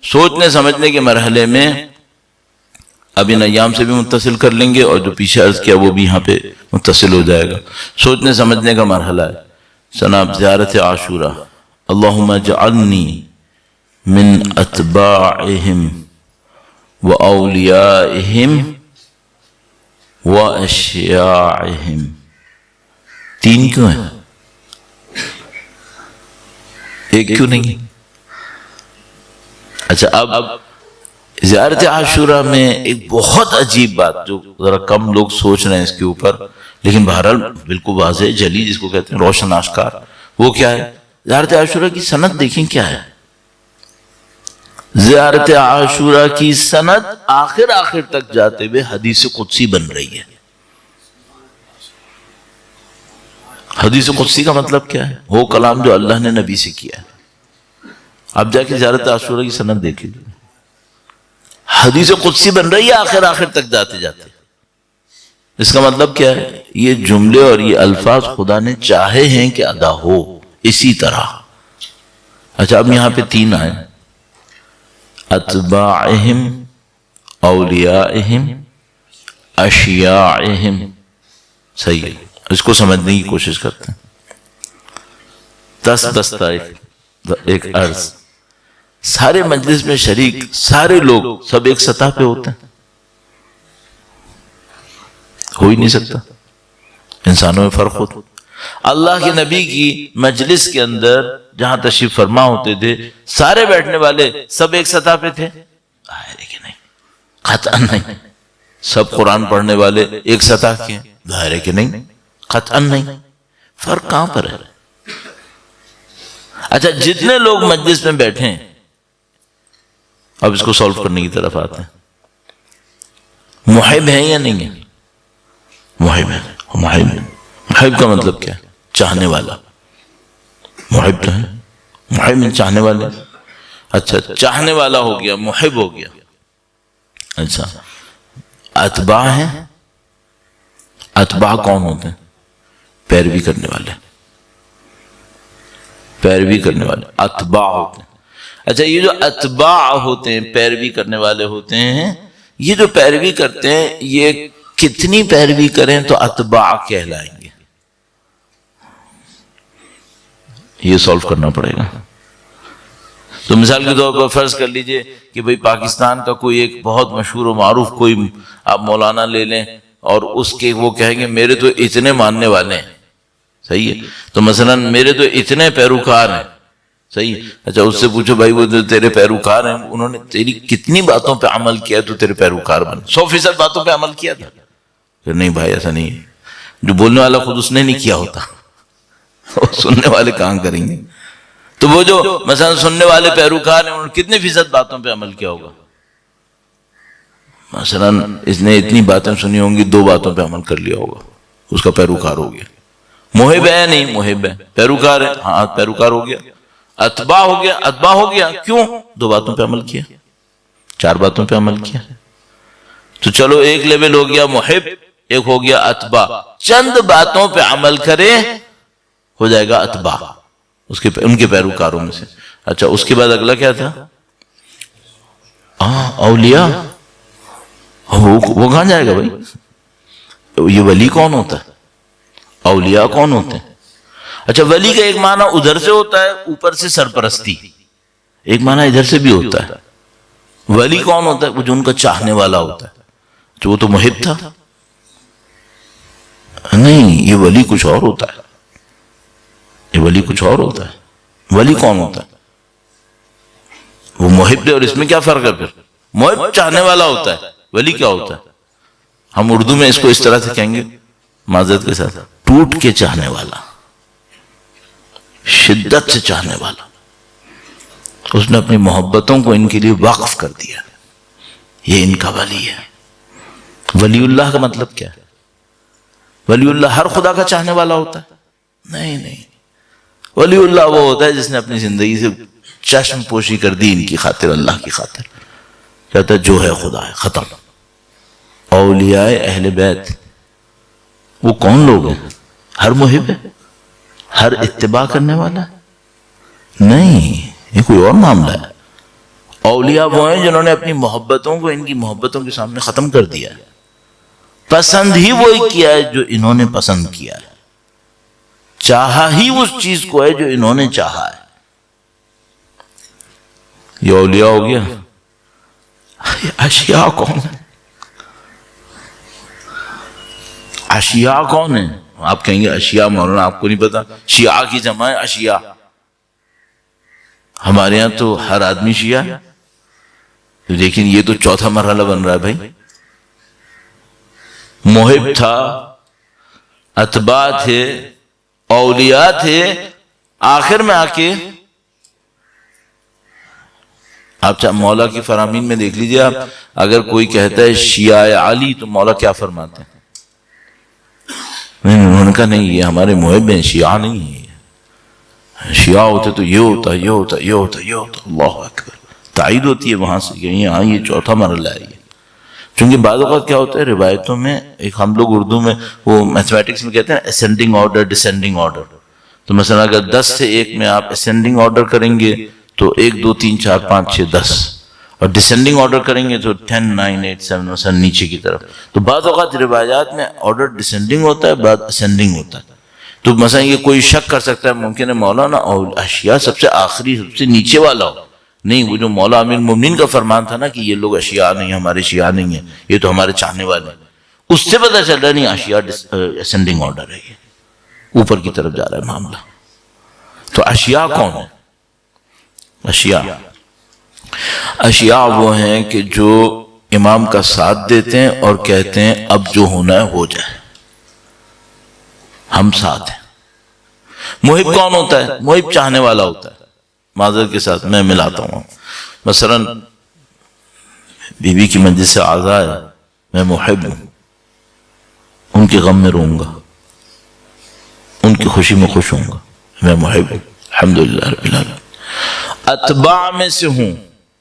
سوچنے سمجھنے کے مرحلے میں اب ان ایام سے بھی متصل کر لیں گے، اور جو پیچھے عرض کیا وہ بھی یہاں پہ متصل ہو جائے گا۔ سوچنے سمجھنے کا مرحلہ ہے جناب زیارت عاشورہ۔ اللہم اجعلنی من اتباعہم و اولیائہم و اشیاعہم۔ تین کیوں ہیں؟ ایک کیوں نہیں؟ اچھا، اب زیارت عاشورہ میں ایک بہت عجیب بات جو ذرا کم لوگ سوچ رہے ہیں اس کے اوپر، لیکن بہرحال بالکل واضح جلی جس کو کہتے ہیں روشن آشکار، وہ کیا ہے؟ زیارت عاشورہ کی سند دیکھیں کیا ہے۔ زیارت عاشورہ کی سند آخر تک جاتے ہوئے حدیث قدسی بن رہی ہے۔ حدیث قدسی کا مطلب کیا ہے؟ وہ کلام جو اللہ نے نبی سے کیا ہے۔ اب جا کے زیارت عاشورہ کی سند دیکھ لیجیے، حدیث قدسی بن رہی ہے آخر تک جاتے جاتے۔ اس کا مطلب کیا ہے؟ یہ جملے اور یہ الفاظ خدا نے چاہے ہیں کہ ادا ہو اسی طرح۔ اچھا، اب یہاں پہ تین آئے، اتباعہم، اولیائہم، اشیاعہم۔ صحیح ہے، اس کو سمجھنے کی کوشش کرتے ہیں۔ دس بستہ ایک عرض، سارے مجلس میں شریک سارے لوگ سب ایک سطح پہ ہوتے ہیں؟ ہو ہی نہیں سکتا، انسانوں میں فرق ہوتا۔ اللہ کے نبی کی مجلس کے اندر جہاں تشریف فرما ہوتے تھے، سارے بیٹھنے والے سب ایک سطح پہ تھے؟ ظاہر ہے کہ نہیں، قطعا نہیں۔ سب قرآن پڑھنے والے ایک سطح کے؟ ظاہر ہے کہ نہیں، قطعا نہیں۔ فرق کہاں پر ہے؟ اچھا، جتنے لوگ مجلس میں بیٹھے ہیں، اب اس کو سولو کرنے کی طرف آتے ہیں، محب ہیں یا نہیں ہیں؟ محب ہے۔ محب کا مطلب کیا ہے؟ چاہنے والا۔ محب تو ہے، محب میں چاہنے والے۔ اچھا، چاہنے والا ہو گیا، محب ہو گیا۔ اچھا، اتباع ہیں؟ اتباع کون ہوتے ہیں؟ پیروی کرنے والے، پیروی کرنے والے اتباع ہوتے ہیں۔ اچھا، یہ جو اتباع ہوتے ہیں، پیروی کرنے والے ہوتے ہیں، یہ جو پیروی کرتے ہیں، یہ کتنی پیروی کریں تو اتباع کہلائیں گے؟ یہ سولو کرنا پڑے گا۔ تو مثال کے طور پر فرض کر لیجئے کہ بھئی پاکستان کا کوئی ایک بہت مشہور و معروف کوئی آپ مولانا لے لیں، اور اس کے وہ کہیں گے میرے تو اتنے ماننے والے ہیں، صحیح ہے، تو مثلا میرے تو اتنے پیروکار ہیں، صحیح ہے۔ اچھا، اس سے پوچھو بھائی وہ جو تیرے پیروکار ہیں انہوں نے تیری کتنی باتوں پہ عمل کیا تو تیرے پیروکار بنے؟ 100% باتوں پہ عمل کیا تھا؟ کہ نہیں بھائی ایسا نہیں ہے، جو بولنے والا خود اس نے نہیں کیا ہوتا، سننے والے کہاں کریں گے؟ تو وہ جو مثلا سننے والے پیروکار ہیں انہوں نے کتنے فیصد باتوں پہ عمل کیا ہوگا؟ مثلا اس نے اتنی باتیں سنی ہوں گی، 2 باتوں پہ عمل کر لیا ہوگا، اس کا پیروکار ہو گیا۔ محب ہے نہیں؟ محب ہے۔ پیروکار ہے؟ ہاں پیروکار ہو گیا۔ اتباع ہو گیا؟ اتباع ہو گیا، کیوں؟ 2 باتوں پہ عمل کیا، 4 باتوں پہ عمل کیا۔ تو چلو ایک لیول ہو گیا محب، ایک ہو گیا اتباع۔ چند باتوں پہ عمل کرے ہو جائے گا اتباع، ان کے پیروکاروں میں سے۔ اچھا، اس کے بعد اگلا کیا تھا؟ اولیاء۔ وہ کہاں جائے گا بھائی؟ یہ ولی کون ہوتا ہے؟ اولیاء کون ہوتے ہیں؟ اچھا، ولی کا ایک معنی ادھر سے ہوتا ہے اوپر سے سرپرستی، ایک معنی ادھر سے بھی ہوتا ہے۔ ولی کون ہوتا ہے؟ وہ جو ان کا چاہنے والا ہوتا ہے۔ جو وہ تو محب تھا؟ نہیں، یہ ولی کچھ اور ہوتا ہے، یہ ولی کچھ اور ہوتا ہے۔ ولی کون ہوتا ہے؟ وہ محب ہے، اور اس میں کیا فرق ہے پھر؟ محب چاہنے والا ہوتا ہے، ولی کیا ہوتا ہے؟ ہم اردو میں اس کو اس طرح سے کہیں گے معذرت کے ساتھ، ٹوٹ کے چاہنے والا، شدت سے چاہنے والا۔ اس نے اپنی محبتوں کو ان کے لیے وقف کر دیا، یہ ان کا ولی ہے۔ ولی اللہ کا مطلب کیا ہے؟ ولی اللہ ہر خدا کا چاہنے والا ہوتا ہے؟ نہیں، ولی اللہ وہ ہوتا ہے جس نے اپنی زندگی سے چشم پوشی کر دی ان کی خاطر، اللہ کی خاطر، کہتا ہے جو ہے خدا ہے، ختم۔ اولیاء اہل بیت وہ کون لوگ ہیں؟ ہر محب ہے، ہر اتباع کرنے والا ہے؟ نہیں، یہ کوئی اور معاملہ ہے۔ اولیاء وہ ہیں جنہوں نے اپنی محبتوں کو ان کی محبتوں کے سامنے ختم کر دیا ہے. پسند ہی وہی کیا ہے جو انہوں نے پسند کیا ہے، چاہا ہی اس چیز کو ہے جو انہوں نے چاہا ہے. یہ اولیاء ہو گیا. اشیاء کون ہے؟ اشیاء کون ہیں؟ آپ کہیں گے اشیاء مولانا آپ کو نہیں پتا، شیعہ کی جمع ہے اشیاء. ہمارے ہاں تو ہر آدمی شیعہ ہے، لیکن یہ تو چوتھا مرحلہ بن رہا ہے بھائی. محب تھا، اتباع تھے، اولیاء تھے، آخر میں آ کے آپ مولا کی فرامین میں دیکھ لیجئے. آپ اگر کوئی کہتا ہے شیعہ علی تو مولا کیا فرماتے ہیں؟ انہوں نے کہا نہیں یہ ہمارے محب ہیں، شیعہ نہیں ہے. شیعہ ہوتے تو یہ ہوتا یہ ہوتا یہ ہوتا یہ ہوتا. اللہ اکبر. تائید ہوتی ہے وہاں سے کہ ہاں یہ چوتھا مرحلہ ہے. چونکہ بعض اوقات کیا ہوتا ہے روایتوں میں، ایک ہم لوگ اردو میں وہ میتھمیٹکس میں کہتے ہیں اسینڈنگ آرڈر ڈسینڈنگ آرڈر. تو مثلا اگر 10 سے 1 میں آپ اسینڈنگ آرڈر کریں گے تو 1 2 3 4 5 6 10، اور ڈسینڈنگ آرڈر کریں گے تو 10 9 8 7 مثلا نیچے کی طرف. تو بعض اوقات روایات میں آرڈر ڈسینڈنگ ہوتا ہے، بعض اسینڈنگ ہوتا ہے. تو مثلا یہ کوئی شک کر سکتا ہے ممکن ہے مولانا اشیاء سب سے آخری سب سے نیچے والا ہو. نہیں، وہ جو مولا امیر المومنین کا فرمان تھا نا کہ یہ لوگ اشیاء نہیں، ہمارے شیعہ نہیں ہیں، یہ تو ہمارے چاہنے والے ہیں، اس سے پتہ چل رہا نہیں اشیاء اسینڈنگ آرڈر ہے، یہ اوپر کی طرف جا رہا ہے معاملہ. تو اشیاء کون ہے؟ اشیاء وہ ہیں کہ جو امام کا ساتھ دیتے ہیں اور کہتے ہیں اب جو ہونا ہے ہو جائے، ہم ساتھ ہیں. محب کون ہوتا ہے؟ محب چاہنے والا ہوتا ہے. معذرت کے ساتھ میں ملاتا ہوں، مثلا بی بی کی مجلس سے اعضاء ہے، میں محب ہوں، ان کے غم میں روں گا، ان کی خوشی میں خوش ہوں گا، میں محب ہوں الحمدللہ رب العالمین. اتباع میں سے ہوں،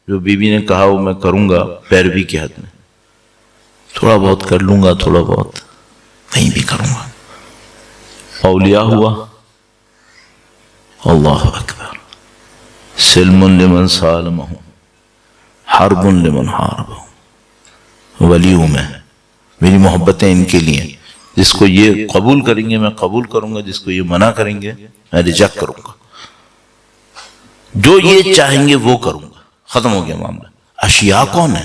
جو بی بی نے کہا وہ میں کروں گا پیروی کے حد میں، تھوڑا بہت کر لوں گا، تھوڑا بہت نہیں بھی کروں گا. اولیاء ہوا اللہ اکبر. سلم لمن سالمہ، حرب لمن حاربہ. ولی ہوں میں، میری محبتیں ان کے لیے، جس کو یہ قبول کریں گے میں قبول کروں گا، جس کو یہ منع کریں گے میں ریجیکٹ کروں گا، جو یہ چاہیں گے وہ کروں گا. ختم ہو گیا معاملہ. اشیاء کون ہے؟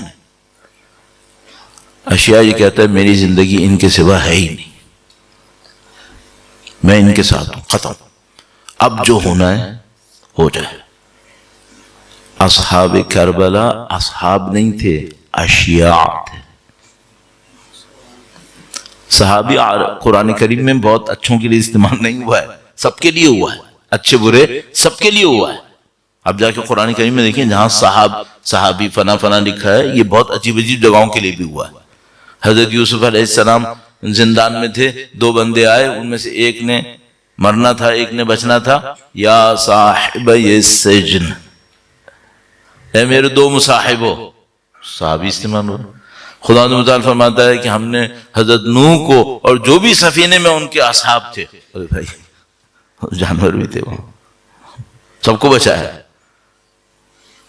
اشیاء یہ کہتا ہے میری زندگی ان کے سوا ہے ہی نہیں، میں ان کے ساتھ ہوں، ختم، اب جو ہونا ہے ہو جائے. اصحاب کربلا اصحاب نہیں تھے، اشیاء تھے. صحابی قرآن کریم میں بہت اچھوں کے لیے استعمال نہیں ہوا ہے، سب کے لیے ہوا ہے، اچھے برے سب کے لیے ہوا ہے. اب جا کے قرآن کریم میں دیکھیں جہاں صحابی فنا فنا لکھا ہے، یہ بہت عجیب عجیب جگہوں کے لیے بھی ہوا ہے. حضرت یوسف علیہ السلام زندان میں تھے، 2 بندے آئے، ان میں سے ایک نے مرنا تھا ایک نے بچنا تھا. یا صاحب السجن، اے میرے 2 مصاحبوں، صحابی استعمال ہوا. خدا متعال فرماتا ہے کہ ہم نے حضرت نوح کو اور جو بھی سفینے میں ان کے اصحاب تھے، بھائی جانور بھی تھے، وہ سب کو بچایا.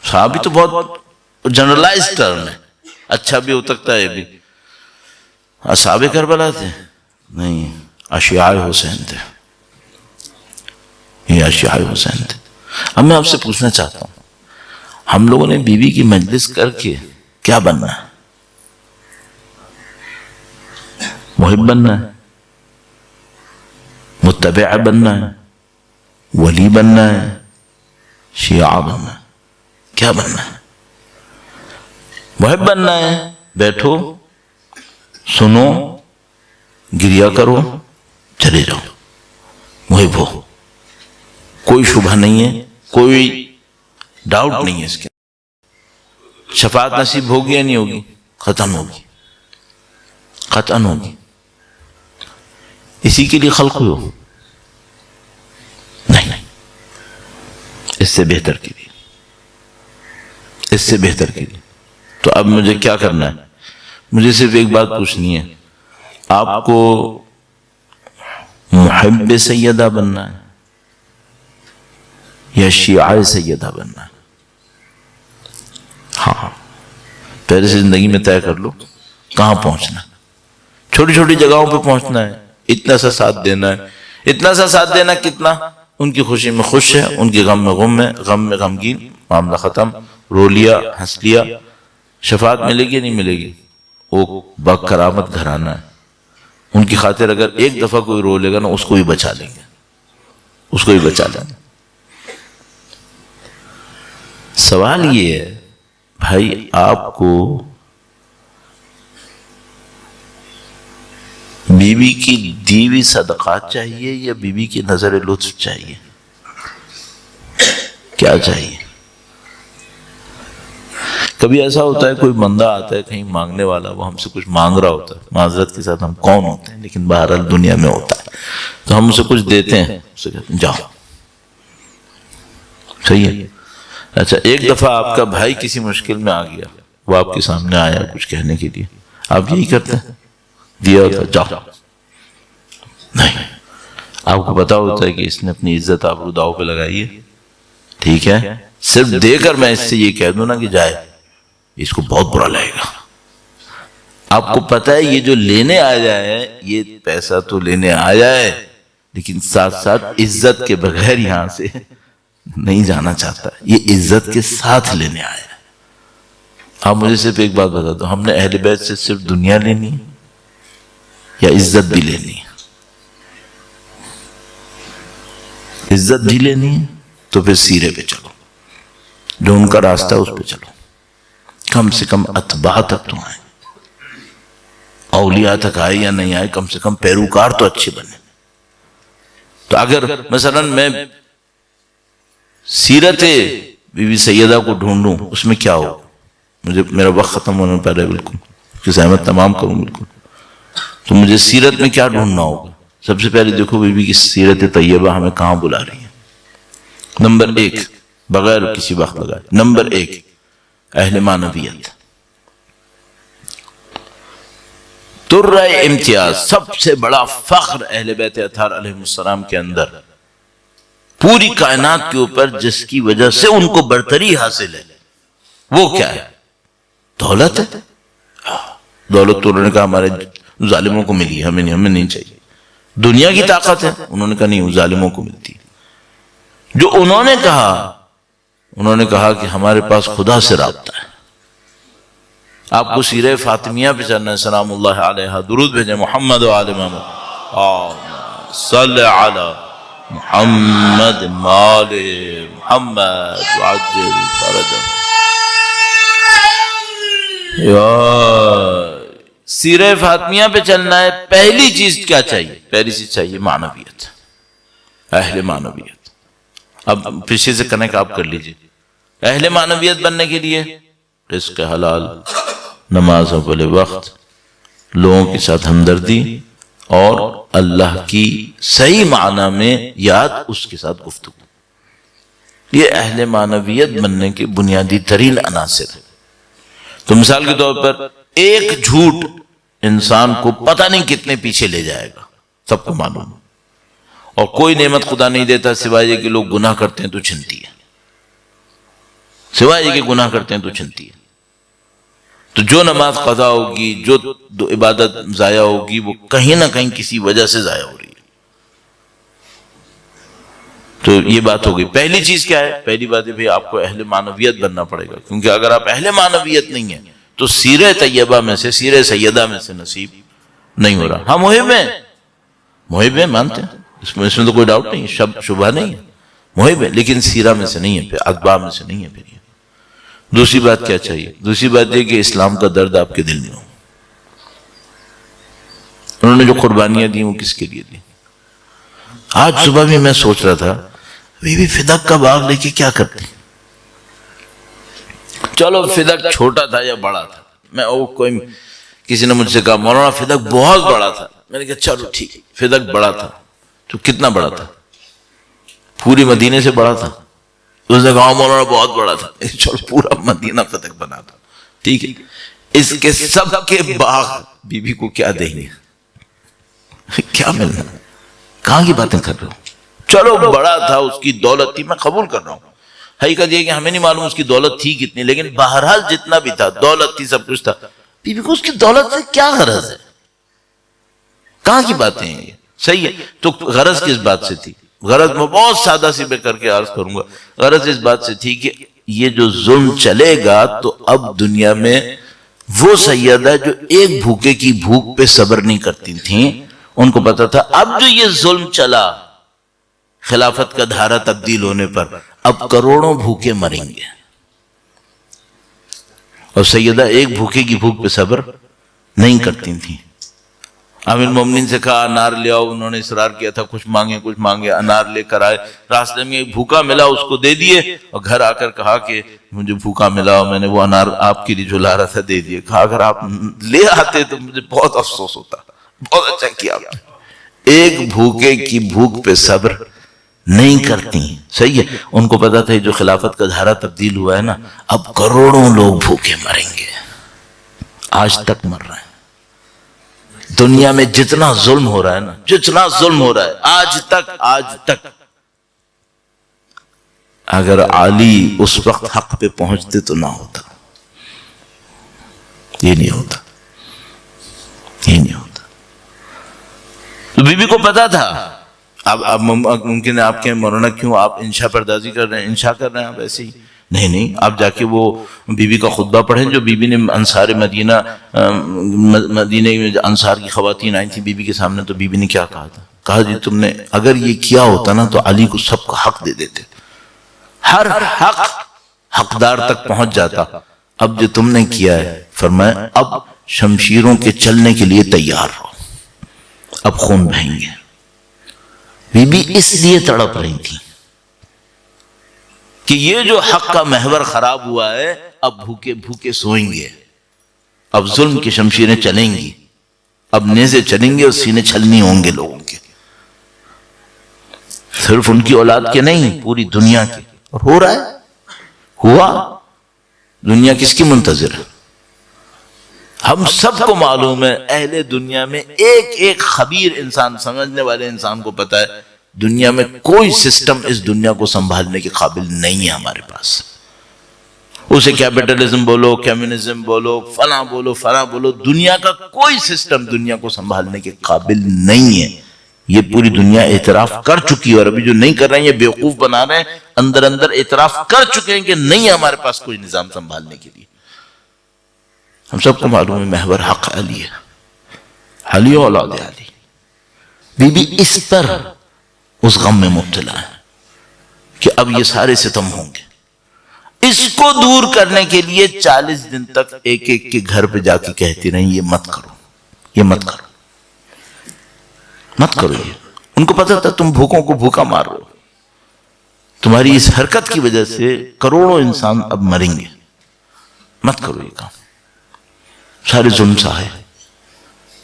صحابی تو بہت جنرلائز ٹرم ہے، اچھا بھی ہو سکتا ہے. یہ بھی اصحاب کربلا تھے نہیں، اشیاء حسین تھے، یہ اشیاء حسین تھے. اب میں آپ سے پوچھنا چاہتا ہوں، ہم لوگوں نے بیوی کی مجلس کر کے کیا بننا ہے؟ محب بننا ہے، متبع بننا ہے، ولی بننا ہے، شیعہ بننا ہے، کیا بننا ہے؟ محب بننا ہے، بیٹھو سنو گریا کرو چلے جاؤ، محب ہو، کوئی شبہ نہیں ہے، کوئی ڈاؤٹ نہیں ہے اس کے. شفاعت نصیب ہوگی یا نہیں ہوگی؟ ختم ہوگی، ختم ہوگی. اسی کے لیے خلق ہو نہیں، اس سے بہتر کے لیے، اس سے بہتر کے لیے. تو اب مجھے کیا کرنا ہے؟ مجھے صرف ایک بات پوچھنی ہے، آپ کو محب سیدہ بننا ہے یا شیعہ سیدہ بننا ہے؟ ہاں پہلے سے زندگی میں طے کر لو کہاں پہنچنا، چھوٹی چھوٹی جگہوں پہ پہنچنا ہے، اتنا سا ساتھ دینا ہے، اتنا سا ساتھ دینا کتنا، ان کی خوشی میں خوش ہے، ان کی غم میں غم ہے، غم میں غمگین، معاملہ ختم، رو لیا ہنس لیا، شفاعت ملے گی نہیں ملے گی، وہ باکرامت گھرانہ ہے، ان کی خاطر اگر ایک دفعہ کوئی رو لے گا نا اس کو بھی بچا لیں گے، اس کو بھی بچا لیں گے۔ سوال یہ ہے بھائی آپ کو بیوی کی دیوی صدقات چاہیے یا بیوی کی نظر لطف چاہیے؟ کیا چاہیے؟ کبھی ایسا ہوتا ہے کوئی بندہ آتا ہے کہیں مانگنے والا، وہ ہم سے کچھ مانگ رہا ہوتا ہے، معذرت کے ساتھ ہم کون ہوتے ہیں لیکن بہرحال دنیا میں ہوتا ہے، تو ہم اسے کچھ دیتے ہیں، اسے کہتے ہیں جاؤ، صحیح ہے۔ اچھا ایک دفعہ آپ کا بھائی کسی مشکل میں آ گیا، وہ آپ کے سامنے آیا کچھ کہنے کے لیے، آپ یہی کرتے ہیں دیا ہوتا جاؤ؟ نہیں، آپ کو پتا ہوتا ہے کہ اس نے اپنی عزت آبرو داؤ پہ لگائی ہے، ٹھیک ہے، صرف دے کر میں اس سے یہ کہہ دوں نا کہ جائے، اس کو بہت برا لگے گا۔ آپ کو پتا ہے یہ جو لینے آیا ہے، یہ پیسہ تو لینے آیا ہے لیکن ساتھ ساتھ عزت کے بغیر یہاں سے نہیں جانا چاہتا، یہ عزت کے ساتھ لینے آیا ہے۔ آپ مجھے صرف ایک بات بتا دو، ہم نے اہل بیت سے صرف دنیا لینی ہے یا عزت بھی لینی ہے؟ عزت بھی لینی ہے تو پھر سیرے پہ چلو، جو ان کا راستہ ہے اس پہ چلو، کم سے کم اتباع تک تو آئیں، اولیاء تک آئے یا نہیں آئے، کم سے کم پیروکار تو اچھے بنے۔ تو اگر مثلا میں سیرت بی بی سیدہ کو ڈھونڈوں، اس میں کیا ہو؟ مجھے میرا وقت ختم ہونے پہ ہے بالکل، کس احمد تمام کروں بالکل، تو مجھے سیرت میں کیا ڈھونڈنا ہوگا؟ سب سے پہلے دیکھو بی بی کی سیرت طیبہ ہمیں کہاں بلا رہی ہے۔ نمبر ایک، بغیر کسی وقت لگائے، نمبر ایک اہل معنویت، ترہ امتیاز، سب سے بڑا فخر اہل بیت اطہار علیہ السلام کے اندر، پوری کائنات کے اوپر جس کی وجہ سے ان کو برتری حاصل ہے، وہ کیا ہے؟ دولت ہے۔ دولت تو انہوں نے کہا ہمارے ظالموں کو ملی ہے، ہمیں نہیں چاہیے۔ دنیا کی طاقت ہے، انہوں نے کہا نہیں، وہ ظالموں کو ملتی ہے۔ جو انہوں نے کہا کہ ہمارے پاس خدا سے رابطہ ہے۔ آپ کو سیرہ فاطمیہ پہ چلنا ہے، سلام اللہ علیہ، درود بھیجیں محمد و آل محمد، صلی علی محمد مال محمد وعجل فرجہ۔ سیرہ فاطمیہ پہ چلنا ہے، پہلی چیز کیا چاہیے؟ پہلی چیز چاہیے معنویت، اہل معنویت۔ اب پیچھے سے کنیکٹ آپ کر لیجئے، اہل معنویت بننے کے لیے رزق حلال، نماز اول وقت، لوگوں کے ساتھ ہمدردی، اور اللہ کی صحیح معنی میں یاد، اس کے ساتھ گفتگو، یہ اہل معنویت بننے کے بنیادی ترین عناصر ہیں۔ تو مثال کے طور پر ایک جھوٹ انسان کو پتہ نہیں کتنے پیچھے لے جائے گا، سب کو معلوم، اور کوئی نعمت خدا نہیں دیتا سوائے یہ کہ لوگ گناہ کرتے ہیں تو چھنتی ہے، سوائے یہ کہ گناہ کرتے ہیں تو چھنتی ہے۔ تو جو نماز قضا ہوگی، جو عبادت ضائع ہوگی، وہ کہیں نہ کہیں کسی وجہ سے ضائع ہو رہی ہے۔ تو یہ بات ہو گئی۔ پہلی چیز کیا ہے؟ پہلی بات ہے بھئی آپ کو اہل معنویت بننا پڑے گا، کیونکہ اگر آپ اہل معنویت نہیں ہیں تو سیرہ طیبہ میں سے، سیرہ سیدہ میں سے نصیب نہیں ہو رہا۔ ہم محب ہیں، مانتے ہیں، اس میں تو کوئی ڈاؤٹ نہیں، شبہ نہیں ہے، محب ہے، لیکن سیرہ میں سے نہیں ہے، پھر اتباع میں سے نہیں ہے۔ پھر دوسری بات کیا چاہیے؟ دوسری بات یہ کہ اسلام کا درد آپ کے دل میں ہو۔ انہوں نے جو قربانیاں دی وہ کس کے لیے دی؟ آج صبح بھی میں سوچ رہا تھا بی بی فدق کا باغ لے کے کیا کرتے؟ چلو فدق چھوٹا تھا یا بڑا تھا، کسی نے مجھ سے کہا مولانا فدق بہت بڑا تھا، میں نے کہا چلو ٹھیک، فدق بڑا تھا تو کتنا بڑا تھا؟ پوری مدینے سے بڑا تھا؟ اس نے کہا مولانا بہت بڑا تھا، چلو پورا مدینہ فدق بنا تھا، ٹھیک ہے۔ اس کے سب کے باغ بی بی کو کیا دیں گے؟ کیا ملنا؟ کہاں کی باتیں کر رہے ہو؟ چلو بڑا تھا، اس کی دولت تھی، میں قبول کر رہا ہوں، حقیقت یہ کہ ہمیں نہیں معلوم اس کی دولت تھی کتنی، لیکن بہرحال جتنا بھی تھا، دولت تھی، سب کچھ تھا، بی بی کو اس کی دولت سے کیا غرض ہے؟ کہاں کی باتیں ہیں یہ؟ صحیح ہے، تو غرض کس بات سے تھی؟ غرض میں بہت سادہ سی میں کر کے عرض کروں گا، غرض اس بات سے تھی کہ یہ جو ظلم چلے گا تو اب دنیا میں وہ سیدہ جو ایک بھوکے کی بھوک پہ صبر نہیں کرتی تھیں، ان کو پتا تھا اب جو یہ ظلم چلا خلافت کا دھارا تبدیل ہونے پر، اب کروڑوں بھوکے مریں گے، اور سیدہ ایک بھوکے کی بھوک پہ صبر نہیں کرتی تھیں۔ امیر مومنین سے کہا انار لے آؤ، انہوں نے اصرار کیا تھا کچھ مانگے، انار لے کر آئے، راستے میں ایک بھوکا ملا، اس کو دے دیے، اور گھر آ کر کہا کہ مجھے بھوکا ملا اور میں نے وہ انار آپ کے لیے جو لا رہا تھا دے دیے۔ کہا اگر آپ لے آتے تو مجھے بہت افسوس ہوتا، بہت اچھا کیا آپ نے۔ ایک بھوکے کی بھوک پہ صبر نہیں کرتی، صحیح ہے، ان کو پتا تھا جو خلافت کا دھارا تبدیل ہوا ہے نا، اب کروڑوں لوگ بھوکے مریں گے، آج تک مر رہے ہیں۔ دنیا میں جتنا ظلم ہو رہا ہے نا، جتنا ظلم ہو رہا ہے آج تک اگر علی اس وقت حق پہ پہنچتے تو نہ ہوتا، یہ نہیں ہوتا۔ تو بی بی کو پتا تھا۔ اب ممکن ہے آپ کے مولانا کیوں آپ انشاء پردازی کر رہے ہیں، انشاء کر رہے ہیں آپ ایسے ہی؟ نہیں، آپ جا کے وہ بی بی کا خطبہ پڑھیں جو بی بی نے انصار مدینہ میں انصار کی خواتین آئی تھیں بی بی کے سامنے، تو بی بی نے کیا کہا تھا؟ کہا جی تم نے اگر یہ کیا ہوتا نا تو علی کو سب کا حق دے دیتے، ہر حق حقدار تک پہنچ جاتا، اب جو تم نے کیا ہے، فرمایا اب شمشیروں کے چلنے کے لیے تیار ہو، اب خون بہیں گے۔ بی بی اس لیے تڑپ رہی تھی کہ یہ جو حق کا محور خراب ہوا ہے، اب بھوکے بھوکے سوئیں گے، اب ظلم کی شمشیریں چلیں گی، اب نیزے چلیں گے اور سینے چھلنی ہوں گے لوگوں کے، صرف ان کی اولاد کے نہیں، پوری دنیا کے۔ اور ہو رہا ہے، ہوا، دنیا کس کی منتظر ہے؟ ہم سب کو معلوم ہے، اہل دنیا میں ایک خبیر انسان، سمجھنے والے انسان کو پتا ہے دنیا میں کوئی سسٹم اس دنیا کو سنبھالنے کے قابل نہیں ہے ہمارے پاس۔ اسے کیپٹلزم بولو، کمیونزم بولو، فلاں بولو، دنیا کا کوئی سسٹم دنیا کو سنبھالنے کے قابل نہیں ہے۔ یہ پوری دنیا اعتراف کر چکی ہے، اور ابھی جو نہیں کر رہے ہیں یہ بیوقوف بنا رہے ہیں، اندر اعتراف کر چکے ہیں کہ نہیں ہمارے پاس کوئی نظام سنبھالنے کے لیے۔ ہم سب کو معلوم ہے محور حق علی ہے، علی و اولاد علی۔ بی بی اس پر اس غم میں مبتلا ہے کہ اب یہ سارے ستم ہوں گے۔ اس کو دور کرنے کے لیے 40 دن تک ایک کے گھر پہ جا کے کہتی رہیں یہ مت کرو، یہ مت کرو، مت کرو۔ یہ ان کو پتا تھا تم بھوکوں کو بھوکا مار رہے ہو، تمہاری اس حرکت کی وجہ سے کروڑوں انسان اب مریں گے، مت کرو یہ کام۔ سارے ظلم سہے،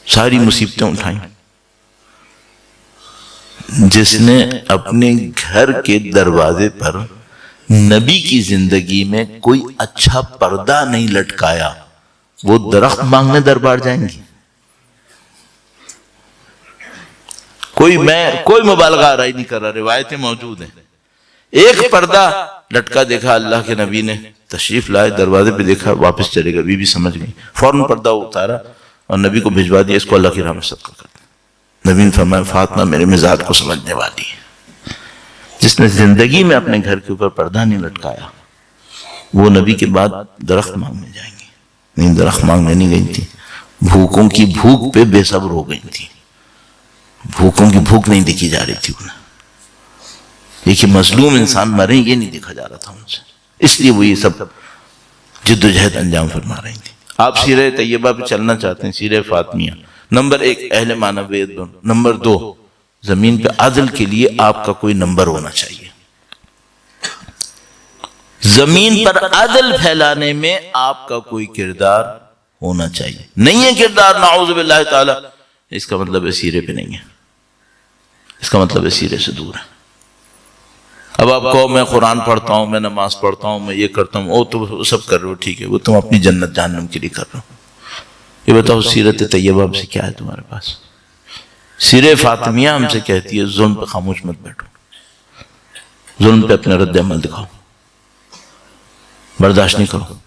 ساری مصیبتیں اٹھائیں۔ جس نے اپنے گھر کے دروازے پر نبی کی زندگی میں کوئی اچھا پردہ نہیں لٹکایا، وہ درخت مانگنے دربار جائیں گی؟ کوئی مبالغہ آرائی نہیں کر رہا، روایتیں موجود ہیں۔ ایک پردہ لٹکا دیکھا اللہ کے نبی نے، تشریف لائے، دروازے پہ دیکھا، واپس چلے گا، بی بی سمجھ گئی، فوراً پردہ اتارا اور نبی کو بھجوا دیا، اس کو اللہ کی راہ میں صدقہ کر دیا۔ نبی نے فرمایا فاطمہ میرے مزاج کو سمجھنے والی ہے، جس نے زندگی میں اپنے گھر کے اوپر پردہ نہیں لٹکایا وہ نبی کے بعد درخت مانگنے جائیں گی۔ نہیں، درخت مانگنے نہیں گئی تھی، بھوکوں کی بھوک پہ بے صبر ہو گئی تھی، بھوکوں کی بھوک نہیں دیکھی جا رہی تھی انہیں، دیکھیے مظلوم انسان مرے یہ نہیں دیکھا جا رہا تھا ان سے، اس لیے وہ یہ سب جد و جہد انجام فرما رہی تھی۔ آپ سیرہ طیبہ پہ چلنا چاہتے ہیں، سیرہ فاطمیہ، نمبر 1 اہل معنویت بن، نمبر 2 زمین پہ عدل کے لیے آپ کا کوئی نمبر ہونا چاہیے، زمین پر عدل پھیلانے میں آپ کا کوئی کردار ہونا چاہیے۔ نہیں ہے کردار، نعوذ باللہ تعالی، اس کا مطلب ہے سیرے پہ نہیں ہے، اس کا مطلب ہے سیرے سے دور ہے۔ اب آپ کہو میں قرآن پڑھتا ہوں، میں نماز پڑھتا ہوں، میں یہ کرتا ہوں، وہ تو سب کر رہے ہو، ٹھیک ہے، وہ تم اپنی جنت جہنم کے لیے کر رہے ہو، یہ بتاؤ سیرت طیبہ ہم سے کیا ہے تمہارے پاس؟ سیرہ فاطمیہ ہم سے کہتی ہے ظلم پہ خاموش مت بیٹھو، ظلم پہ اپنا رد عمل دکھاؤ، برداشت نہیں کرو.